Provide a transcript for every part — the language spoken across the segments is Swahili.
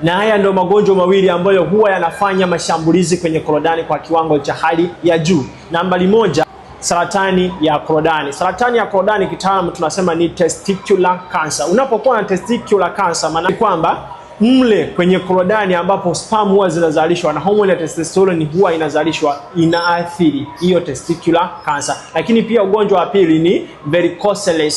Na haya ndio magonjwa mawili ambayo huwa yanafanya mashambulizi kwenye korodani kwa kiwango cha hali ya juu. Nambari moja, saratani ya korodani. Saratani ya korodani kitaalamu tunasema ni testicular cancer. Unapokuwa na testicular cancer, maana kwamba mle kwenye korodani ambapo sperm huwa zinazalishwa na hormone ya testosterone huwa inazalishwa, inaathiri hiyo testicular cancer. Lakini pia ugonjwa wa pili ni varicocele.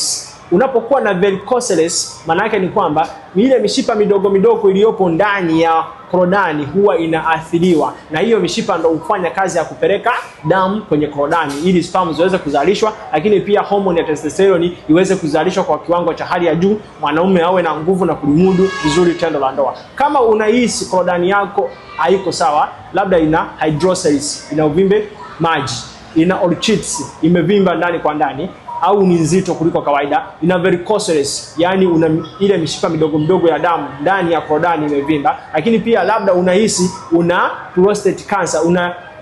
Unapokuwa na varicocele, maana yake ni kwamba ile mishipa midogo midogo iliyopo ndani ya korodani huwa inaathiriwa, na hiyo mishipa ndio hufanya kazi ya kupeleka damu kwenye korodani ili sperm ziweze kuzalishwa, lakini pia hormone ya testosterone iweze kuzalishwa kwa kiwango cha hali ya juu, mwanaume awe na nguvu na kulimudu vizuri tendo la ndoa. Kama unahisi korodani yako haiko sawa, labda ina hydroceles, ina uvimbe maji, ina orchitis, imevimba ndani kwa ndani, au ni nzito kuliko kawaida, ina varicocele, yani una ile mishipa midogo midogo ya damu ndani ya korodani imevimba, lakini pia labda unahisi una prostate cancer,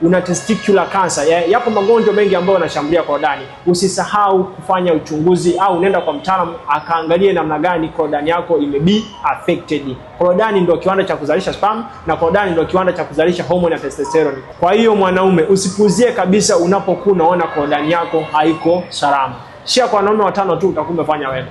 una testicular cancer. Yapo magonjwa mengi ambayo yanashambulia korodani. Usisahau kufanya uchunguzi au nenda kwa mtaalamu akaangalie namna gani korodani yako be affected. Korodani ndio kiwanda cha kuzalisha sperm na korodani ndio kiwanda cha kuzalisha hormone ya testosterone. Kwa hiyo mwanaume, usipuuzie kabisa unapokuwa unaona korodani yako haiko salama. Shia kwa wanaume 5 tu utakuwa umefanya wewe.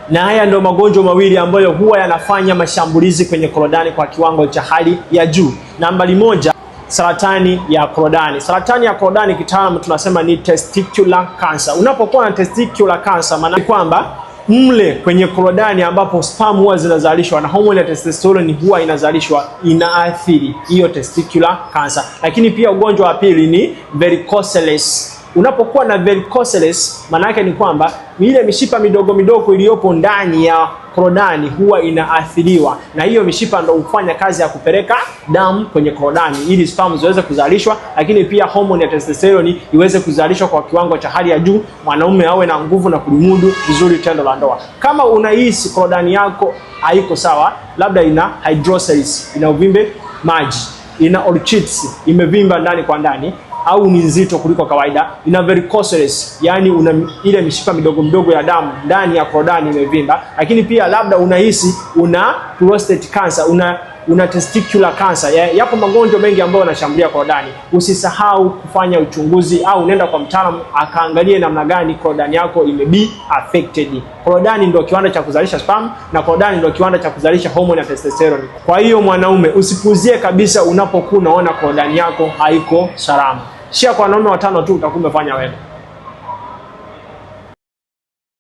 Na haya ndio magonjwa mawili ambayo huwa yanafanya mashambulizi kwenye korodani kwa kiwango cha hali ya juu. Nambari moja, saratani ya korodani. Saratani ya korodani kitaalamu tunasema ni testicular cancer. Unapokuwa na testicular cancer, maana kwamba mle kwenye korodani ambapo sperm huwa zinazalishwa na hormone ya testosterone huwa inazalishwa, inaathiri hiyo testicular cancer. Lakini pia ugonjwa wa pili ni varicocele. Unapokuwa na varicocele, maana yake ni kwamba ile mishipa midogo midogo iliyopo ndani ya korodani huwa inaathiriwa, na hiyo mishipa ndio hufanya kazi ya kupeleka damu kwenye korodani ili sperm ziweze kuzalishwa, lakini pia hormone ya testosterone iweze kuzalishwa kwa kiwango cha hali ya juu, mwanaume awe na nguvu na kulimudu vizuri tendo la ndoa. Kama unahisi korodani yako haiko sawa, labda ina hydroceles, ina uvimbe maji, ina orchitis, imevimba ndani kwa ndani, au ni nzito kuliko kawaida, ina varicocele, yani una ile mishipa midogo midogo ya damu ndani ya korodani imevimba, lakini pia labda unahisi una prostate cancer, una testicular cancer. Yapo magonjwa mengi ambayo yanashambulia korodani. Usisahau kufanya uchunguzi au nenda kwa mtaalamu akaangalie namna gani korodani yako be affected. Korodani ndio kiwanda cha kuzalisha sperm na korodani ndio kiwanda cha kuzalisha hormone ya testosterone. Kwa hiyo mwanaume, usipuuzie kabisa unapokuwa unaona korodani yako haiko salama. Shia kwa wanaume 5 tu utakuwa umefanya wewe.